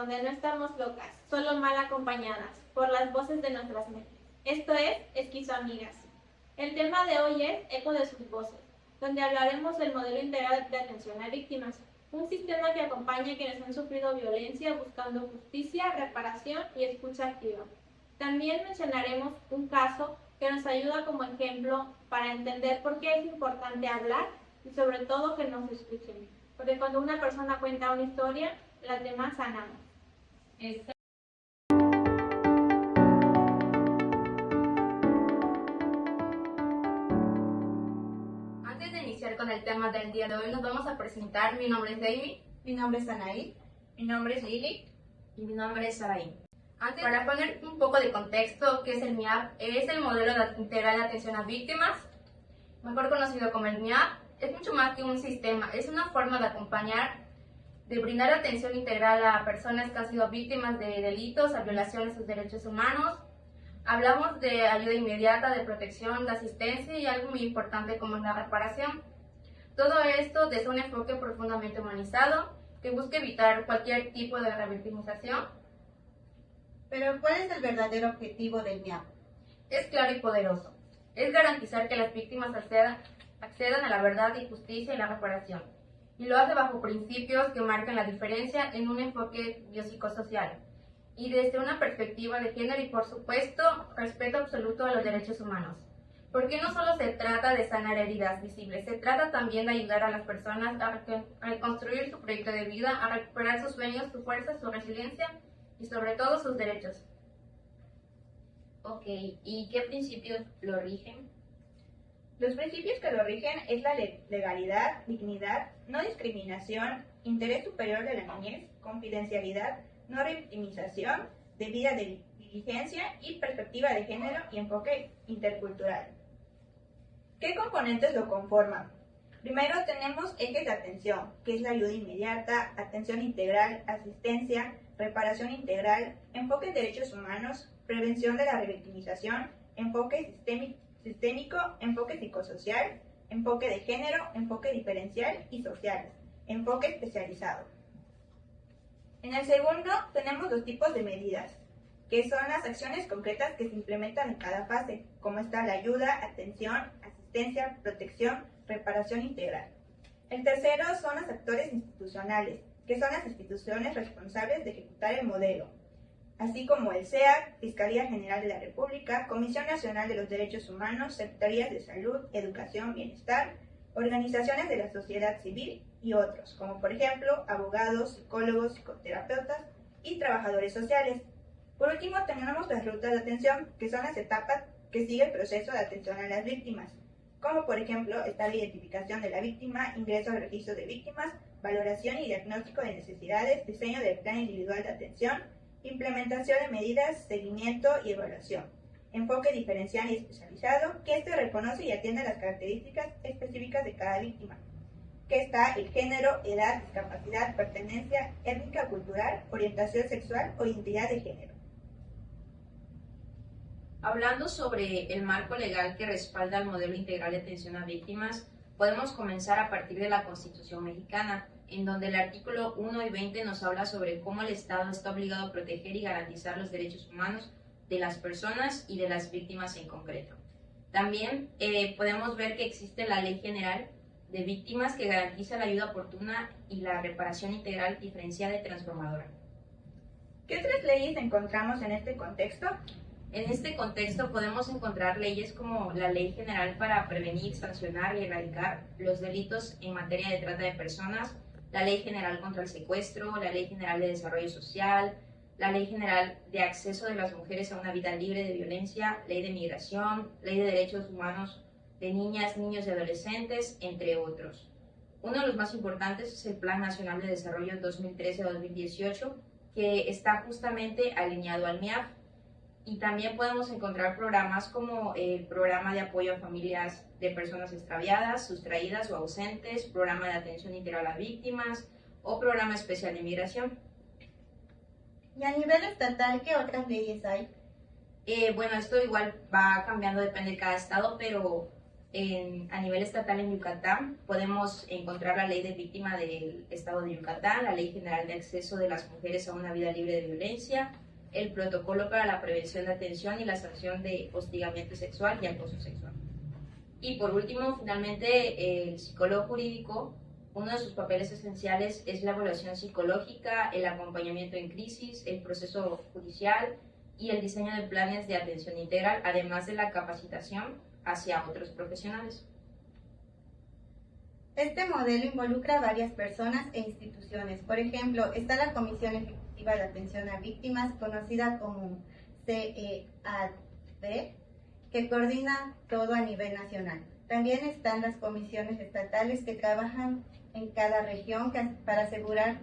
donde no estamos locas, solo mal acompañadas por las voces de nuestras mentes. Esto es Esquizoamigas. El tema de hoy es Eco de sus voces, donde hablaremos del modelo integral de atención a víctimas, un sistema que acompaña a quienes han sufrido violencia buscando justicia, reparación y escucha activa. También mencionaremos un caso que nos ayuda como ejemplo para entender por qué es importante hablar y sobre todo que nos escuchen, porque cuando una persona cuenta una historia, las demás sanamos. Antes de iniciar con el tema del día de hoy, nos vamos a presentar. Mi nombre es David. Mi nombre es Anaí. Mi nombre es Lili. Y mi nombre es Saraí. Para poner un poco de contexto, ¿qué es el MIAV? Es el modelo integral de atención a víctimas, mejor conocido como el MIAV. Es mucho más que un sistema, es una forma de acompañar, de brindar atención integral a personas que han sido víctimas de delitos, a violaciones de sus derechos humanos. Hablamos de ayuda inmediata, de protección, de asistencia y algo muy importante como es la reparación. Todo esto desde un enfoque profundamente humanizado que busca evitar cualquier tipo de revictimización. Pero, ¿cuál es el verdadero objetivo del MIAV? Es claro y poderoso. Es garantizar que las víctimas accedan a la verdad y justicia y la reparación. Y lo hace bajo principios que marcan la diferencia en un enfoque biopsicosocial y desde una perspectiva de género y, por supuesto, respeto absoluto a los derechos humanos. Porque no solo se trata de sanar heridas visibles, se trata también de ayudar a las personas a reconstruir su proyecto de vida, a recuperar sus sueños, su fuerza, su resiliencia y sobre todo sus derechos. Ok, ¿y qué principios lo rigen? Los principios que lo rigen es la legalidad, dignidad, no discriminación, interés superior de la niñez, confidencialidad, no revictimización, debida diligencia y perspectiva de género y enfoque intercultural. ¿Qué componentes lo conforman? Primero tenemos ejes de atención, que es la ayuda inmediata, atención integral, asistencia, reparación integral, enfoque en derechos humanos, prevención de la revictimización, enfoque sistémico, enfoque psicosocial, enfoque de género, enfoque diferencial y social, enfoque especializado. En el segundo tenemos los tipos de medidas, que son las acciones concretas que se implementan en cada fase, como está la ayuda, atención, asistencia, protección, reparación integral. El tercero son los actores institucionales, que son las instituciones responsables de ejecutar el modelo, así como el SEAC, Fiscalía General de la República, Comisión Nacional de los Derechos Humanos, Secretarías de Salud, Educación, Bienestar, organizaciones de la sociedad civil y otros, como por ejemplo abogados, psicólogos, psicoterapeutas y trabajadores sociales. Por último, tenemos las rutas de atención, que son las etapas que sigue el proceso de atención a las víctimas, como por ejemplo está la identificación de la víctima, ingreso al registro de víctimas, valoración y diagnóstico de necesidades, diseño del plan individual de atención, implementación de medidas, seguimiento y evaluación, enfoque diferencial y especializado, que este reconoce y atiende las características específicas de cada víctima, que está el género, edad, discapacidad, pertenencia étnica, cultural, orientación sexual o identidad de género. Hablando sobre el marco legal que respalda el modelo integral de atención a víctimas, podemos comenzar a partir de la Constitución mexicana, en donde el artículo 1 y 20 nos habla sobre cómo el Estado está obligado a proteger y garantizar los derechos humanos de las personas y de las víctimas en concreto. También podemos ver que existe la Ley General de Víctimas que garantiza la ayuda oportuna y la reparación integral, diferenciada y transformadora. ¿Qué otras leyes encontramos en este contexto? En este contexto podemos encontrar leyes como la Ley General para prevenir, sancionar y erradicar los delitos en materia de trata de personas, la Ley General contra el secuestro, la Ley General de Desarrollo Social, la Ley General de Acceso de las Mujeres a una Vida Libre de Violencia, Ley de Migración, Ley de Derechos Humanos de Niñas, Niños y Adolescentes, entre otros. Uno de los más importantes es el Plan Nacional de Desarrollo 2013-2018, que está justamente alineado al MIAV. Y también podemos encontrar programas como el Programa de Apoyo a Familias de Personas Extraviadas, Sustraídas o Ausentes, Programa de Atención Integral a Víctimas o Programa Especial de Migración. Y a nivel estatal, ¿qué otras leyes hay? Bueno, esto igual va cambiando, depende de cada estado, pero a nivel estatal en Yucatán podemos encontrar la Ley de Víctima del Estado de Yucatán, la Ley General de Acceso de las Mujeres a una Vida Libre de Violencia, el Protocolo para la Prevención de Atención y la Sanción de Hostigamiento Sexual y Acoso Sexual. Y por último, finalmente, el psicólogo jurídico, uno de sus papeles esenciales es la evaluación psicológica, el acompañamiento en crisis, el proceso judicial y el diseño de planes de atención integral, además de la capacitación hacia otros profesionales. Este modelo involucra a varias personas e instituciones. Por ejemplo, está la Comisión Ejecutiva de Atención a Víctimas, conocida como CEAV, que coordina todo a nivel nacional. También están las comisiones estatales que trabajan en cada región para asegurar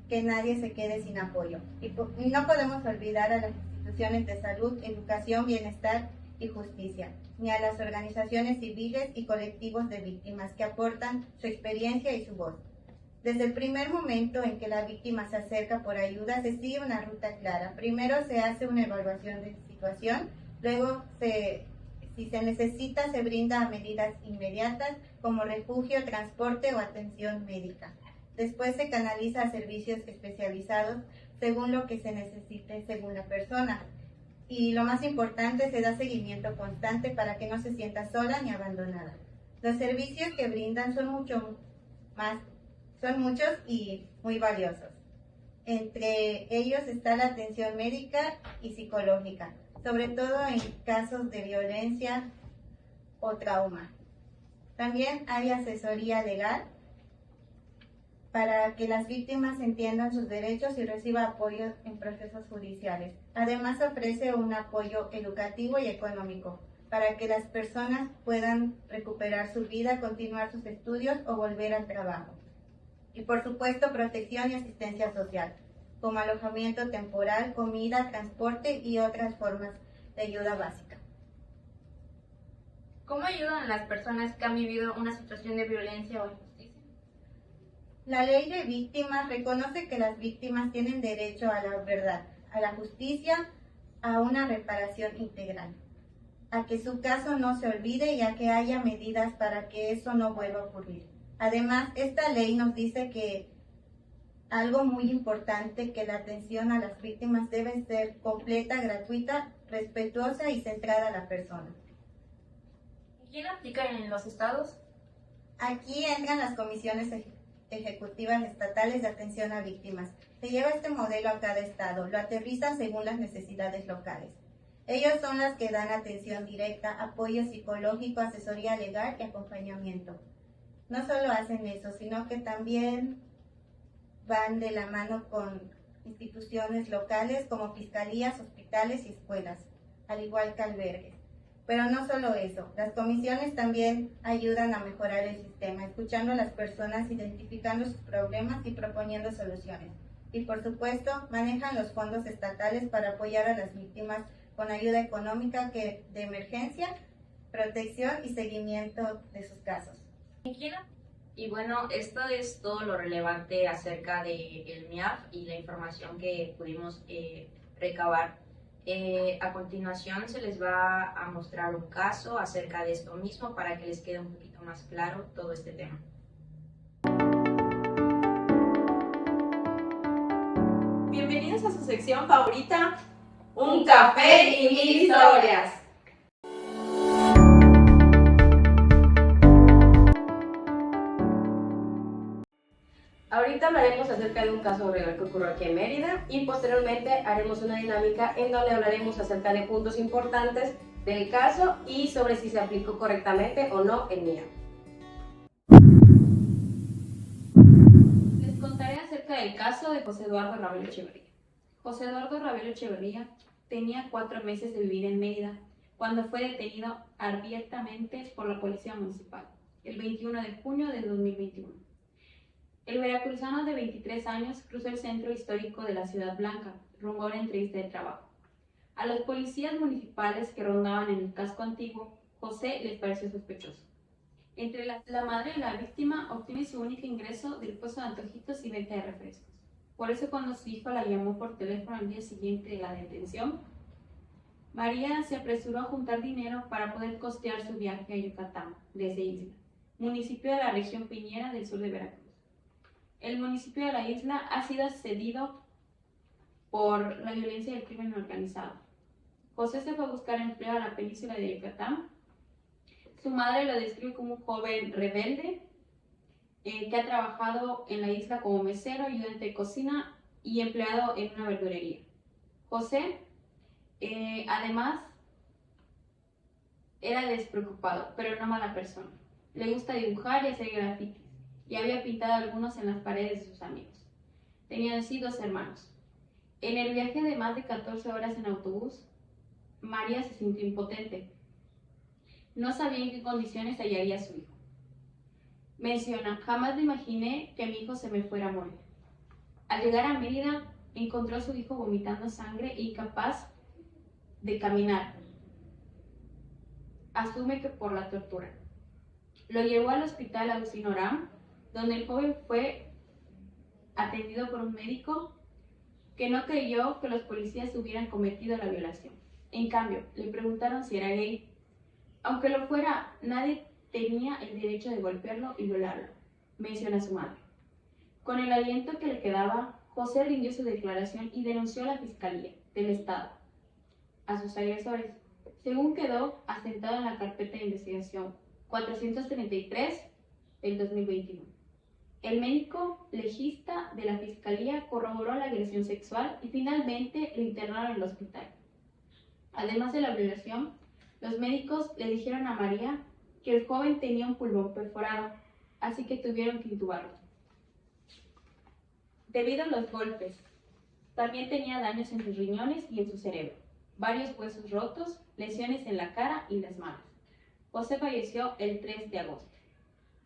que nadie se quede sin apoyo. Y no podemos olvidar a las instituciones de salud, educación, bienestar y justicia, ni a las organizaciones civiles y colectivos de víctimas que aportan su experiencia y su voz. Desde el primer momento en que la víctima se acerca por ayuda, se sigue una ruta clara. Primero se hace una evaluación de situación, luego si se necesita, se brinda medidas inmediatas como refugio, transporte o atención médica. Después se canaliza a servicios especializados según lo que se necesite según la persona. Y lo más importante, se da seguimiento constante para que no se sienta sola ni abandonada. Los servicios que brindan son muchos y muy valiosos. Entre ellos está la atención médica y psicológica, sobre todo en casos de violencia o trauma. También hay asesoría legal para que las víctimas entiendan sus derechos y reciban apoyo en procesos judiciales. Además, ofrece un apoyo educativo y económico para que las personas puedan recuperar su vida, continuar sus estudios o volver al trabajo. Y por supuesto, protección y asistencia social, como alojamiento temporal, comida, transporte y otras formas de ayuda básica. ¿Cómo ayudan a las personas que han vivido una situación de violencia o injusticia? La ley de víctimas reconoce que las víctimas tienen derecho a la verdad, a la justicia, a una reparación integral, a que su caso no se olvide y a que haya medidas para que eso no vuelva a ocurrir. Además, esta ley nos dice que algo muy importante, que la atención a las víctimas debe ser completa, gratuita, respetuosa y centrada a la persona. ¿Quién aplica en los estados? Aquí entran las comisiones ejecutivas estatales de atención a víctimas. Se lleva este modelo a cada estado, lo aterriza según las necesidades locales. Ellos son las que dan atención directa, apoyo psicológico, asesoría legal y acompañamiento. No solo hacen eso, sino que también van de la mano con instituciones locales como fiscalías, hospitales y escuelas, al igual que albergues. Pero no solo eso, las comisiones también ayudan a mejorar el sistema, escuchando a las personas, identificando sus problemas y proponiendo soluciones. Y por supuesto, manejan los fondos estatales para apoyar a las víctimas con ayuda económica de emergencia, protección y seguimiento de sus casos. Y bueno, esto es todo lo relevante acerca del MIAF y la información que pudimos recabar. A continuación se les va a mostrar un caso acerca de esto mismo para que les quede un poquito más claro todo este tema. Bienvenidos a su sección favorita, Un café y mil historias. Ahorita hablaremos acerca de un caso real que ocurrió aquí en Mérida y posteriormente haremos una dinámica en donde hablaremos acerca de puntos importantes del caso y sobre si se aplicó correctamente o no el MIAF. Les contaré acerca del caso de José Eduardo Ravelo Echeverría. José Eduardo Ravelo Echeverría tenía 4 meses de vivir en Mérida cuando fue detenido abiertamente por la Policía Municipal el 21 de junio de 2021. El veracruzano de 23 años cruzó el centro histórico de la Ciudad Blanca rumbo a una entrevista de trabajo. A los policías municipales que rondaban en el casco antiguo, José les pareció sospechoso. Entre la madre de la víctima obtiene su único ingreso del puesto de antojitos y venta de refrescos. Por eso cuando su hijo la llamó por teléfono al día siguiente de la detención, María se apresuró a juntar dinero para poder costear su viaje a Yucatán, desde Isla, municipio de la región Piñera del sur de Veracruz. El municipio de la isla ha sido asediado por la violencia del crimen organizado. José se fue a buscar empleo a la península de Yucatán. Su madre lo describe como un joven rebelde que ha trabajado en la isla como mesero, ayudante de cocina y empleado en una verdulería. José, además, era despreocupado, pero no mala persona. Le gusta dibujar y hacer grafitis, y había pintado algunos en las paredes de sus amigos. Tenía así 2 hermanos. En el viaje de más de 14 horas en autobús, María se sintió impotente. No sabía en qué condiciones hallaría a su hijo. Menciona: jamás me imaginé que mi hijo se me fuera a morir. Al llegar a Mérida, encontró a su hijo vomitando sangre e incapaz de caminar. Asume que por la tortura. Lo llevó al hospital Agustín Oram, donde el joven fue atendido por un médico que no creyó que los policías hubieran cometido la violación. En cambio, le preguntaron si era gay. Aunque lo fuera, nadie tenía el derecho de golpearlo y violarlo, menciona su madre. Con el aliento que le quedaba, José rindió su declaración y denunció a la Fiscalía del Estado a sus agresores, según quedó asentado en la carpeta de investigación 433 del 2021. El médico legista de la Fiscalía corroboró la agresión sexual y finalmente lo internaron en el hospital. Además de la violación, los médicos le dijeron a María que el joven tenía un pulmón perforado, así que tuvieron que intubarlo. Debido a los golpes, también tenía daños en sus riñones y en su cerebro, varios huesos rotos, lesiones en la cara y las manos. José falleció el 3 de agosto.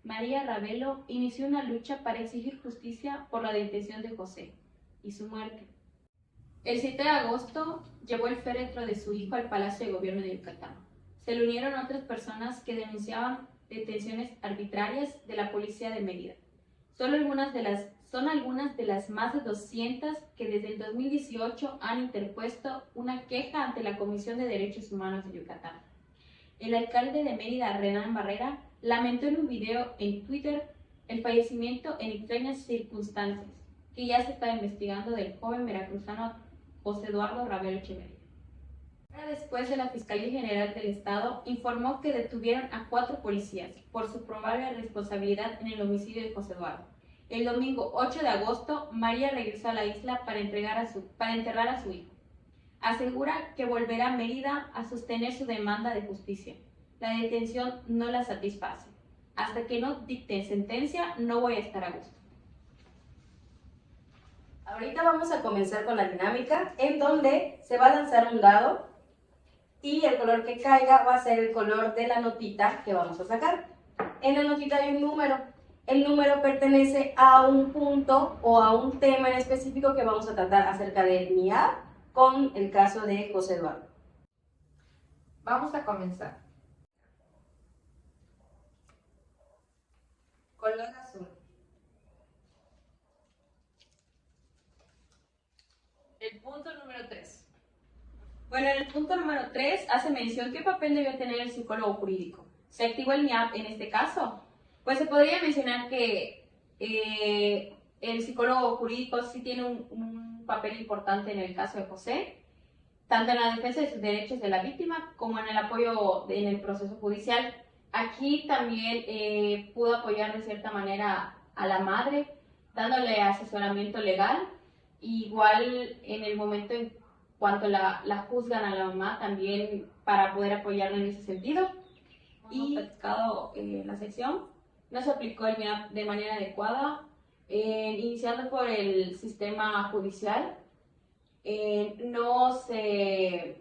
María Ravelo inició una lucha para exigir justicia por la detención de José y su muerte. El 7 de agosto llevó el féretro de su hijo al Palacio de Gobierno de Yucatán. Se le unieron otras personas que denunciaban detenciones arbitrarias de la policía de Mérida. Son algunas de las más de 200 que desde el 2018 han interpuesto una queja ante la Comisión de Derechos Humanos de Yucatán. El alcalde de Mérida, Renan Barrera, lamentó en un video en Twitter el fallecimiento en extrañas circunstancias que ya se está investigando del joven veracruzano José Eduardo Ravelo Echeverría. Después de la Fiscalía General del Estado informó que detuvieron a 4 policías por su probable responsabilidad en el homicidio de José Eduardo. El domingo 8 de agosto, María regresó a la isla para enterrar a su hijo. Asegura que volverá a Mérida a sostener su demanda de justicia. La detención no la satisface. Hasta que no dicten sentencia, no voy a estar a gusto. Ahorita vamos a comenzar con la dinámica, en donde se va a lanzar un dado y el color que caiga va a ser el color de la notita que vamos a sacar. En la notita hay un número. El número pertenece a un punto o a un tema en específico que vamos a tratar acerca del MIAB con el caso de José Eduardo. Vamos a comenzar. Color azul. El punto número 3. Bueno, en el punto número 3 hace mención qué papel debió tener el psicólogo jurídico. ¿Se activó el MIAB en este caso? Pues se podría mencionar que el psicólogo jurídico sí tiene un papel importante en el caso de José, tanto en la defensa de sus derechos de la víctima como en el apoyo en el proceso judicial. Aquí también pudo apoyar de cierta manera a la madre, dándole asesoramiento legal. Igual en el momento en cuanto la juzgan a la mamá, también para poder apoyarla en ese sentido. Y platicado en la sección, no se aplicó el MIAB de manera adecuada, iniciando por el sistema judicial. No se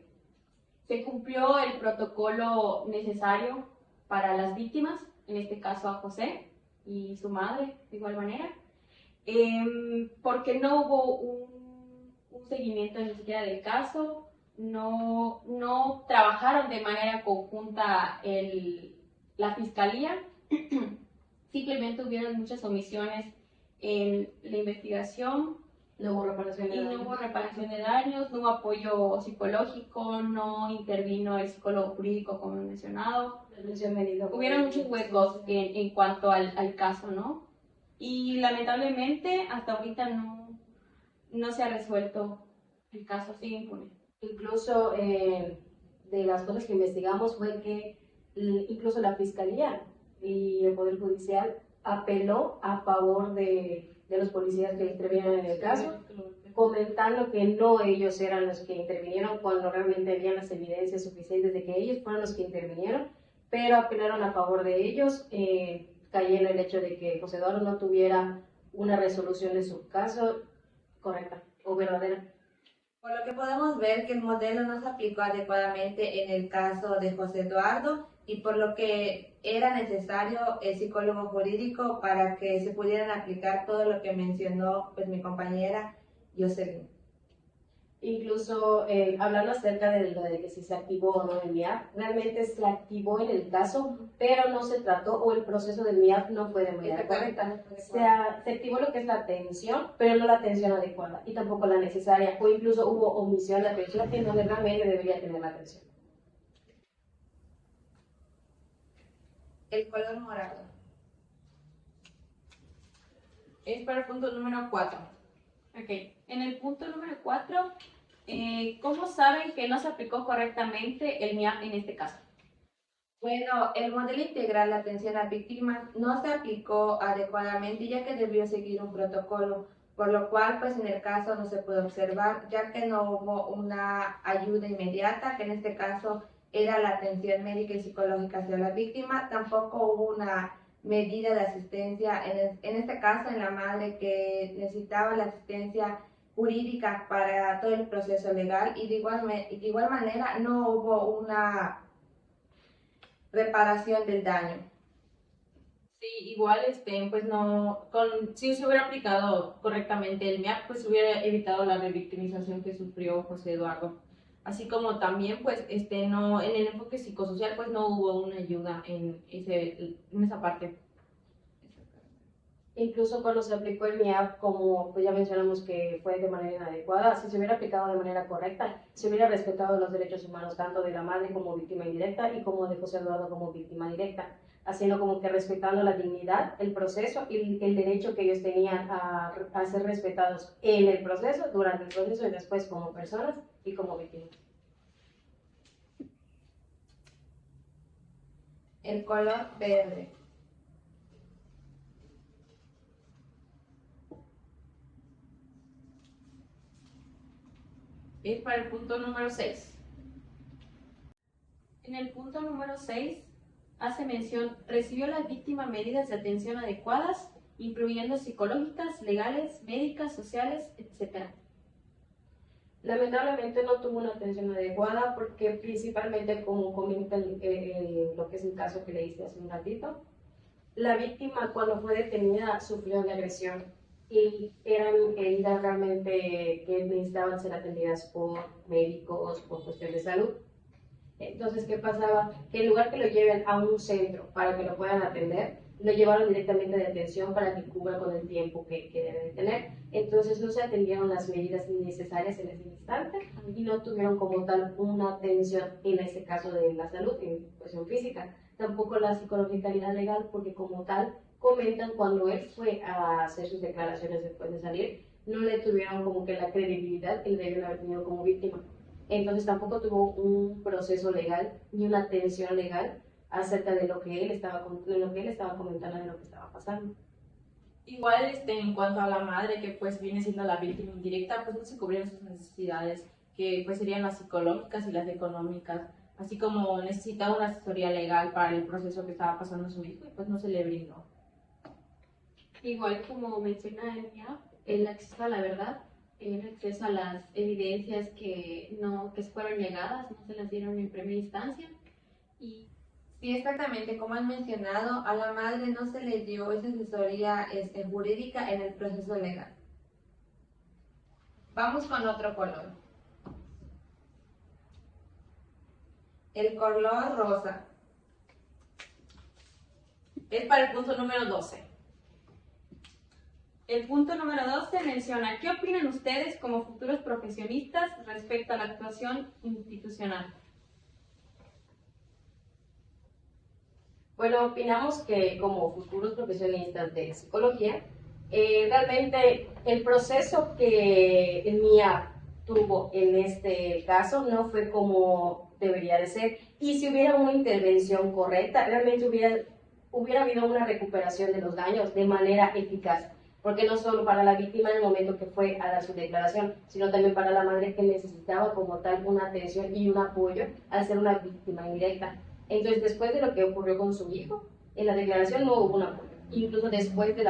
cumplió el protocolo necesario para las víctimas, en este caso a José y su madre de igual manera, porque no hubo un seguimiento ni siquiera del caso, no trabajaron de manera conjunta la fiscalía, simplemente hubieron muchas omisiones en la investigación, No hubo reparación de y no daños. hubo reparación de daños, no hubo apoyo psicológico, no intervino el psicólogo jurídico como he mencionado. La lesión medida. Hubieron muchos huecos en cuanto al caso, ¿no? Y lamentablemente hasta ahorita no se ha resuelto el caso, sigue impune. Incluso de las cosas que investigamos fue que incluso la Fiscalía y el Poder Judicial apeló a favor de los policías que intervinieron en el caso, comentando que no ellos eran los que intervinieron cuando realmente habían las evidencias suficientes de que ellos fueron los que intervinieron, pero apelaron a favor de ellos, cayendo el hecho de que José Eduardo no tuviera una resolución de su caso correcta o verdadera. Por lo que podemos ver que el modelo no se aplicó adecuadamente en el caso de José Eduardo y por lo que era necesario el psicólogo jurídico para que se pudieran aplicar todo lo que mencionó pues mi compañera Jocelyn. Incluso hablando acerca de lo de que si se activó o no el MIAF, realmente se activó en el caso, pero no se trató o el proceso del MIAF no fue de manera correcta. Se activó lo que es la atención, pero no la atención adecuada y tampoco la necesaria, o incluso hubo omisión de atención en donde realmente debería tener la atención. El color morado. Es para el punto número 4. Ok, en el punto número 4, ¿cómo saben que no se aplicó correctamente el MIAF en este caso? Bueno, el modelo integral de atención a víctimas no se aplicó adecuadamente ya que debió seguir un protocolo, por lo cual pues en el caso no se puede observar ya que no hubo una ayuda inmediata, que en este caso era la atención médica y psicológica hacia la víctima, tampoco hubo una medida de asistencia, en este caso en la madre que necesitaba la asistencia jurídica para todo el proceso legal y de igual manera no hubo una reparación del daño. Sí, igual, pues no, si se hubiera aplicado correctamente el MIAP, pues hubiera evitado la revictimización que sufrió José Eduardo. Así como también, pues, no, en el enfoque psicosocial, pues no hubo una ayuda en esa parte. Incluso cuando se aplicó el MIAF, como pues ya mencionamos que fue de manera inadecuada, si se hubiera aplicado de manera correcta, se hubiera respetado los derechos humanos tanto de la madre como víctima indirecta y como de José Eduardo como víctima directa, haciendo como que respetando la dignidad, el proceso y el derecho que ellos tenían a ser respetados en el proceso, durante el proceso y después como personas y como víctimas. El color verde. Es para el punto número 6. En el punto número 6 hace mención, recibió la víctima medidas de atención adecuadas, incluyendo psicológicas, legales, médicas, sociales, etc. Lamentablemente no tuvo una atención adecuada porque principalmente, como comenta lo que es el caso que leíste hace un ratito, la víctima cuando fue detenida sufrió de agresión y eran heridas realmente que necesitaban ser atendidas por médicos, por cuestión de salud. Entonces, ¿qué pasaba? Que en lugar que lo lleven a un centro para que lo puedan atender, lo llevaron directamente de atención para que cubra con el tiempo que debe de tener. Entonces, no se atendieron las medidas necesarias en ese instante y no tuvieron como tal una atención, en este caso de la salud, en cuestión física. Tampoco la psicológica ni la legal, porque como tal, comentan cuando él fue a hacer sus declaraciones después de salir, no le tuvieron como que la credibilidad que le debieron haber tenido como víctima. Entonces tampoco tuvo un proceso legal ni una atención legal acerca de lo que él estaba comentando, de lo que estaba pasando. Igual, en cuanto a la madre, que pues viene siendo la víctima indirecta, pues no se cubrieron sus necesidades, que pues serían las psicológicas y las económicas, así como necesitaba una asesoría legal para el proceso que estaba pasando su hijo y pues no se le brindó. Igual como menciona el MIAF, el acceso a la verdad, el acceso a las evidencias que fueron negadas, no se las dieron en primera instancia. Y Sí, exactamente, como han mencionado, a la madre no se le dio esa asesoría jurídica en el proceso legal. Vamos con otro color. El color rosa. Es para el punto número 12. El punto número 12 menciona, ¿qué opinan ustedes como futuros profesionistas respecto a la actuación institucional? Bueno, opinamos que como futuros profesionistas de psicología, realmente el proceso que el MIA tuvo en este caso no fue como debería de ser. Y si hubiera una intervención correcta, realmente hubiera habido una recuperación de los daños de manera eficaz. Porque no solo para la víctima en el momento que fue a dar su declaración, sino también para la madre que necesitaba como tal una atención y un apoyo al ser una víctima indirecta. Entonces, después de lo que ocurrió con su hijo, en la declaración no hubo un apoyo. Incluso después del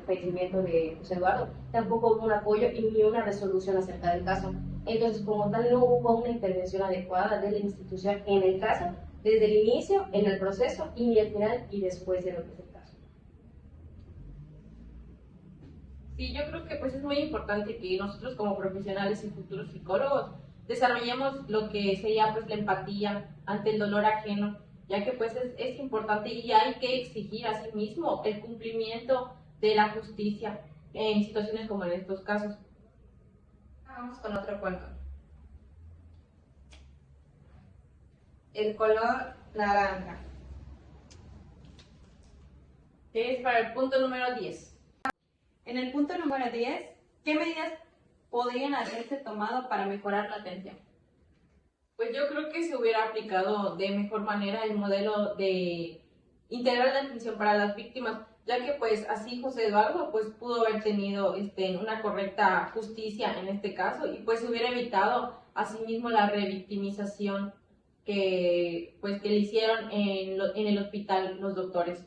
fallecimiento de José Eduardo, tampoco hubo un apoyo y ni una resolución acerca del caso. Entonces, como tal, no hubo una intervención adecuada de la institución en el caso, desde el inicio, en el proceso, y ni al final y después de lo que es el caso. Sí, yo creo que pues es muy importante que nosotros como profesionales y futuros psicólogos desarrollemos lo que sería pues la empatía ante el dolor ajeno, ya que pues es importante y hay que exigir a sí mismo el cumplimiento de la justicia en situaciones como en estos casos. Vamos con otro color. El color naranja. Que es para el punto número 10. En el punto número 10, ¿qué medidas podrían haberse tomado para mejorar la atención? Pues yo creo que se hubiera aplicado de mejor manera el modelo de integrar la atención para las víctimas, ya que pues así José Eduardo pues pudo haber tenido una correcta justicia en este caso y pues hubiera evitado asimismo la revictimización que le hicieron en el hospital los doctores.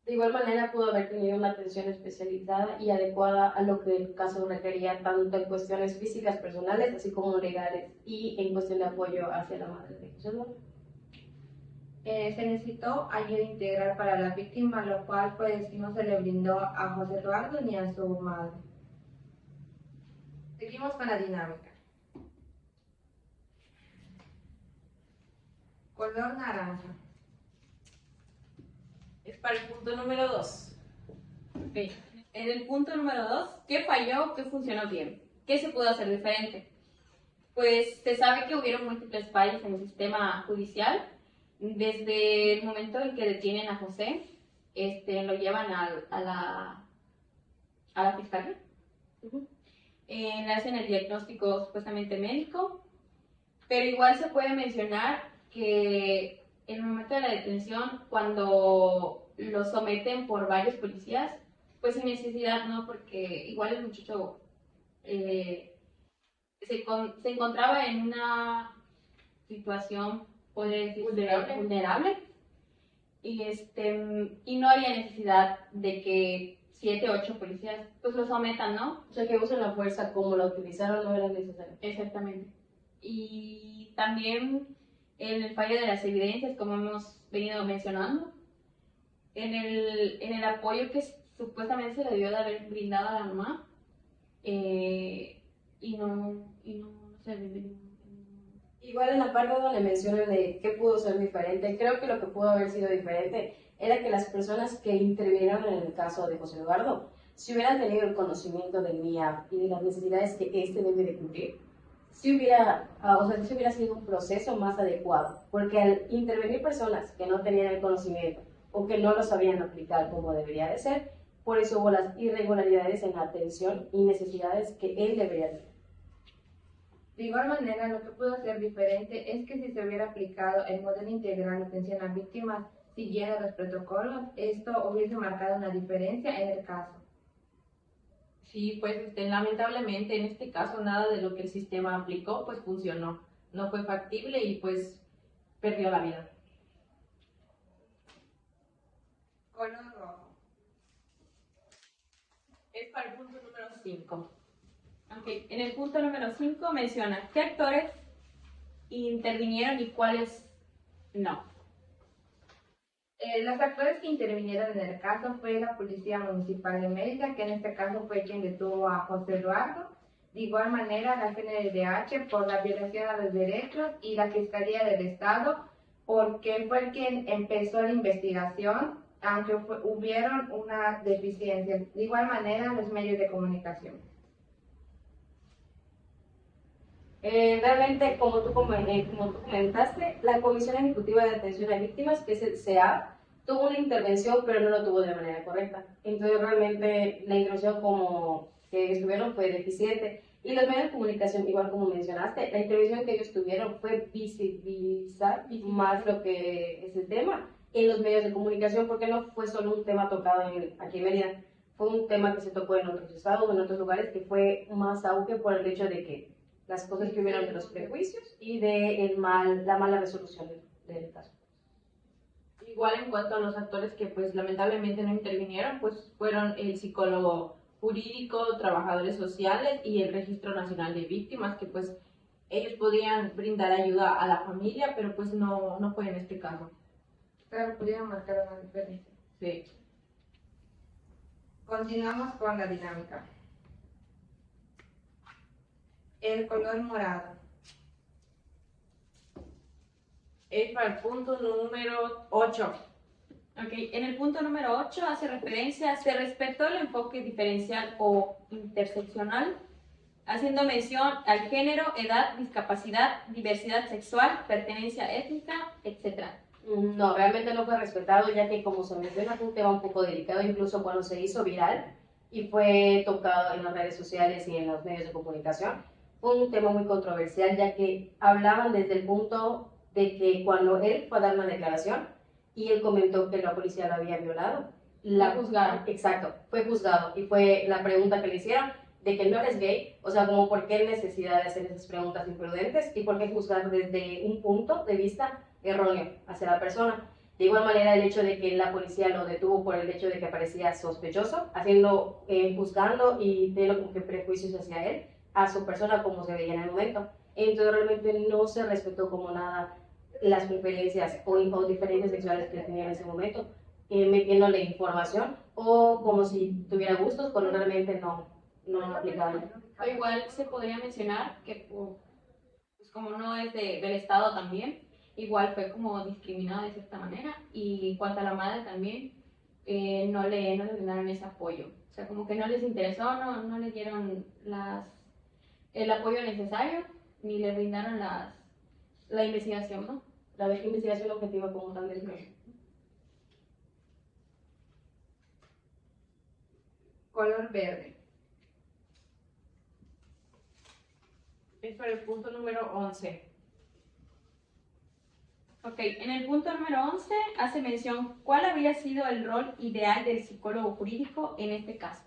De igual manera pudo haber tenido una atención especializada y adecuada a lo que el caso requería, tanto en cuestiones físicas personales, así como legales, y en cuestión de apoyo hacia la madre de José Eduardo. Se necesitó ayuda integral para la víctima, lo cual pues no se le brindó a José Eduardo ni a su madre. Seguimos con la dinámica. Color naranja. Es para el punto número 2. Okay. En el punto número 2, ¿qué falló? ¿Qué funcionó bien? ¿Qué se pudo hacer diferente? Pues se sabe que hubieron múltiples fallos en el sistema judicial. Desde el momento en que detienen a José, lo llevan a la fiscalía. Le hacen el diagnóstico supuestamente médico, pero igual se puede mencionar que en el momento de la detención, cuando lo someten por varios policías, pues sin necesidad, ¿no? Porque igual el muchacho se encontraba en una situación, podría decir, vulnerable y no había necesidad de que 7 o 8 policías pues lo sometan, ¿no? O sea, que usen la fuerza como la utilizaron no era necesario. Exactamente. Y también en el fallo de las evidencias, como hemos venido mencionando, en el apoyo que supuestamente se le debió de haber brindado a la mamá, y no se le dio. Igual en la parte donde mencionan de qué pudo ser diferente, creo que lo que pudo haber sido diferente era que las personas que intervinieron en el caso de José Eduardo, si hubieran tenido el conocimiento del MIA y de las necesidades que debe de cumplir, si hubiera sido un proceso más adecuado, porque al intervenir personas que no tenían el conocimiento o que no lo sabían aplicar como debería de ser, por eso hubo las irregularidades en la atención y necesidades que él debería tener. De igual manera, lo que pudo ser diferente es que si se hubiera aplicado el modelo integral de atención a víctimas siguiendo los protocolos, esto hubiese marcado una diferencia en el caso. Sí, pues lamentablemente en este caso nada de lo que el sistema aplicó pues funcionó. No fue factible y pues perdió la vida. Color rojo. Es para el punto número 5. Okay. En el punto número 5 menciona qué actores intervinieron y cuáles no. Los actores que intervinieron en el caso fue la Policía Municipal de Mérida, que en este caso fue quien detuvo a José Eduardo. De igual manera, la CNDH por la violación a los derechos y la Fiscalía del Estado, porque fue quien empezó la investigación aunque hubieron una deficiencia. De igual manera, los medios de comunicación. Realmente, como tú comentaste, la Comisión Ejecutiva de Atención a Víctimas, que es el CEA, tuvo una intervención, pero no lo tuvo de manera correcta. Entonces, realmente, la intervención como que estuvieron fue deficiente. Y los medios de comunicación, igual como mencionaste, la intervención que ellos tuvieron fue visibilizar más lo que es el tema en los medios de comunicación, porque no fue solo un tema tocado aquí en Mérida, fue un tema que se tocó en otros estados, en otros lugares, que fue más auge por el hecho de que las cosas que hubieron de los prejuicios y de la mala resolución del caso. Igual en cuanto a los actores que pues lamentablemente no intervinieron, pues fueron el psicólogo jurídico, trabajadores sociales y el Registro Nacional de Víctimas, que pues ellos podían brindar ayuda a la familia, pero pues no fue en este caso. Claro, pudieron marcar una diferencia. Sí. Continuamos con la dinámica. El color morado. Es para el punto número 8. Ok, en el punto número 8 hace referencia, se respetó el enfoque diferencial o interseccional, haciendo mención al género, edad, discapacidad, diversidad sexual, pertenencia étnica, etc. No, realmente no fue respetado, ya que como se menciona fue un tema un poco delicado, incluso cuando se hizo viral y fue tocado en las redes sociales y en los medios de comunicación. Fue un tema muy controversial, ya que hablaban desde el punto de que cuando él fue a dar una declaración y él comentó que la policía lo había violado, La juzgaron. Exacto, fue juzgado y fue la pregunta que le hicieron de que no eres gay, o sea, como por qué necesidad de hacer esas preguntas imprudentes y por qué juzgar desde un punto de vista erróneo hacia la persona. De igual manera, el hecho de que la policía lo detuvo por el hecho de que parecía sospechoso, juzgando y teniendo como que prejuicios hacia él, a su persona como se veía en el momento. Entonces realmente no se respetó como nada las preferencias o diferencias sexuales que tenía en ese momento, metiéndole información o como si tuviera gustos, cuando realmente no aplicaba. O igual se podría mencionar que pues como no es del Estado también, igual fue como discriminado de cierta manera, y en cuanto a la madre también, no le brindaron ese apoyo. O sea, como que no les interesó, no le dieron el apoyo necesario, ni le brindaron la investigación, ¿no? La investigación objetiva como tal del caso. Color verde. Es para el punto número 11. Ok, en el punto número 11 hace mención cuál habría sido el rol ideal del psicólogo jurídico en este caso.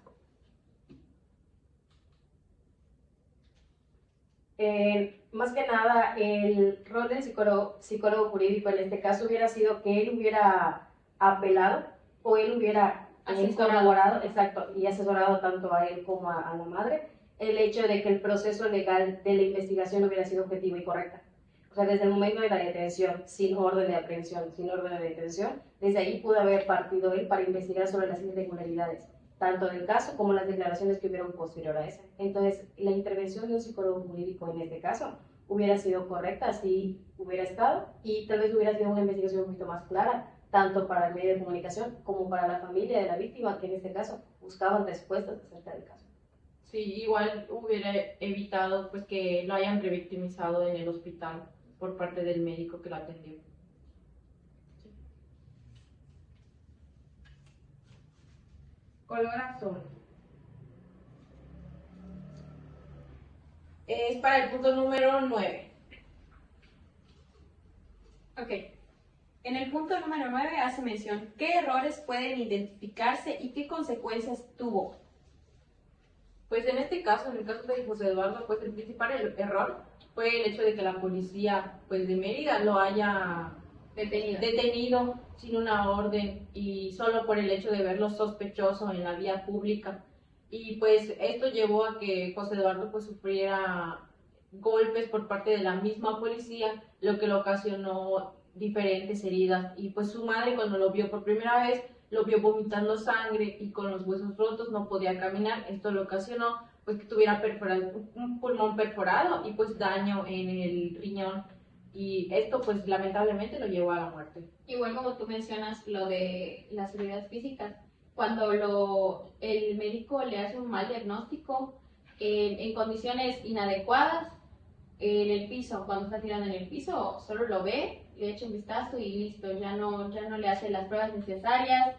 Más que nada, el rol del psicólogo jurídico en este caso hubiera sido que él hubiera apelado o él hubiera colaborado, exacto, y asesorado tanto a él como a la madre, el hecho de que el proceso legal de la investigación hubiera sido objetivo y correcta. O sea, desde el momento de la detención, sin orden de aprehensión, sin orden de detención, desde ahí pudo haber partido él para investigar sobre las irregularidades, tanto del caso como las declaraciones que hubieron posterior a esa. Entonces, la intervención de un psicólogo jurídico en este caso hubiera sido correcta, si hubiera estado, y tal vez hubiera sido una investigación un poquito más clara, tanto para el medio de comunicación como para la familia de la víctima, que en este caso buscaban respuestas acerca del caso. Sí, igual hubiera evitado pues que lo hayan revictimizado en el hospital por parte del médico que lo atendió. Color azul. Es para el punto número 9. Ok, en el punto número 9 hace mención qué errores pueden identificarse y qué consecuencias tuvo. Pues en este caso, en el caso de José Eduardo, pues el principal error fue el hecho de que la policía pues de Mérida lo haya detenido sin una orden y solo por el hecho de verlo sospechoso en la vía pública. Y pues esto llevó a que José Eduardo pues sufriera golpes por parte de la misma policía, lo que le ocasionó diferentes heridas. Y pues su madre, cuando lo vio por primera vez, lo vio vomitando sangre y con los huesos rotos, no podía caminar. Esto le ocasionó pues que tuviera un pulmón perforado y pues daño en el riñón. y esto pues lamentablemente lo llevó a la muerte. Igual como tú mencionas lo de las heridas físicas, cuando el médico le hace un mal diagnóstico en condiciones inadecuadas, en el piso, cuando está tirando en el piso, solo lo ve, le echa un vistazo y listo, ya no le hace las pruebas necesarias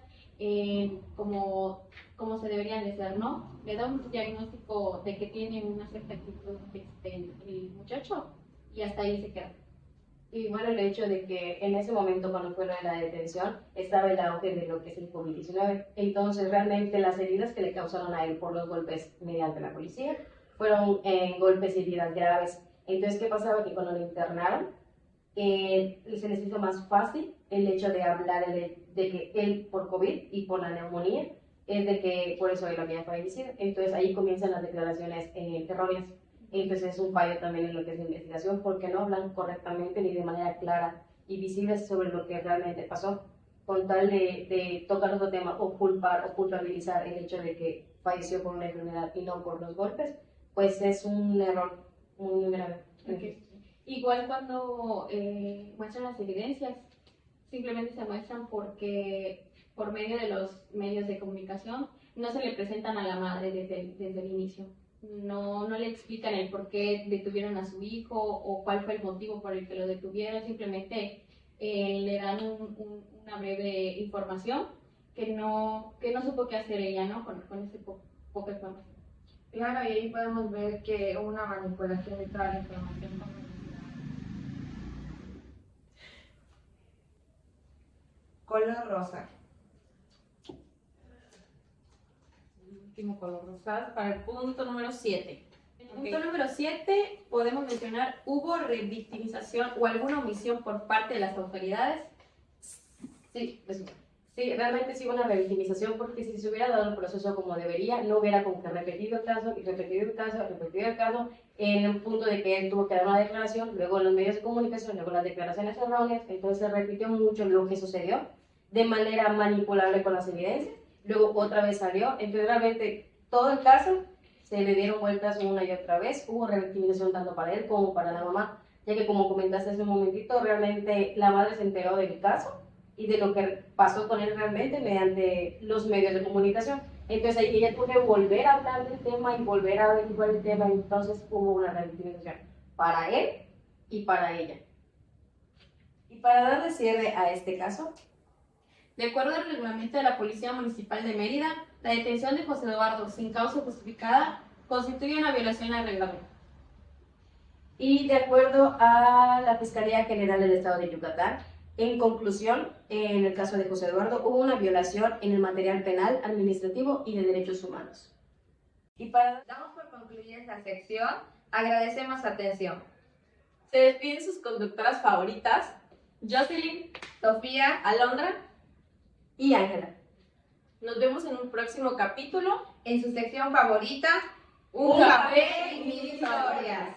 como se deberían de ser, ¿no? Le da un diagnóstico de que tiene una cierta actitud el muchacho y hasta ahí se queda. Y bueno, el hecho de que en ese momento, cuando fue lo de la detención, estaba el auge de lo que es el COVID-19. Entonces, realmente las heridas que le causaron a él por los golpes mediante la policía fueron golpes y heridas graves. Entonces, ¿qué pasaba? Que cuando lo internaron, se les hizo más fácil el hecho de hablar de que él por COVID y por la neumonía, es de que por eso él había fallecido. Entonces, ahí comienzan las declaraciones erróneas. Entonces es un fallo también en lo que es la investigación, porque no hablan correctamente ni de manera clara y visible sobre lo que realmente pasó, con tal de tocar otro tema o culpar o culpabilizar el hecho de que falleció por una enfermedad y no por los golpes, pues es un error muy grave. Okay. Igual cuando muestran las evidencias, simplemente se muestran porque por medio de los medios de comunicación no se le presentan a la madre desde el inicio. No le explican el por qué detuvieron a su hijo o cuál fue el motivo por el que lo detuvieron, simplemente le dan una breve información que no supo qué hacer ella, ¿no? Con ese poca información. Claro, y ahí podemos ver que hubo una manipulación de toda la información. Color rosa. Último color rosado para el punto número 7. En el punto número 7 podemos mencionar, ¿hubo revictimización o alguna omisión por parte de las autoridades? Sí, realmente sí hubo una revictimización, porque si se hubiera dado el proceso como debería, no hubiera como que repetido el caso y repetido el caso, en el punto de que él tuvo que dar una declaración, luego en los medios de comunicación, luego las declaraciones erróneas. Entonces se repitió mucho lo que sucedió de manera manipulable con las evidencias. Luego otra vez salió, entonces realmente todo el caso se le dieron vueltas una y otra vez, hubo revictimización tanto para él como para la mamá, ya que como comentaste hace un momentito, realmente la madre se enteró del caso y de lo que pasó con él realmente mediante los medios de comunicación. Entonces ahí ella tuvo que volver a hablar del tema y volver a averiguar el tema, entonces hubo una revictimización para él y para ella. Y para darle cierre a este caso, de acuerdo al reglamento de la Policía Municipal de Mérida, la detención de José Eduardo sin causa justificada constituye una violación al reglamento. Y de acuerdo a la Fiscalía General del Estado de Yucatán, en conclusión, en el caso de José Eduardo hubo una violación en el material penal, administrativo y de derechos humanos. Y damos por concluida esta sección, agradecemos su atención. Se despiden sus conductoras favoritas, Jocelyn, Sofía, Alondra Y Ángela. Nos vemos en un próximo capítulo. en su sección favorita, Un café y mil historias.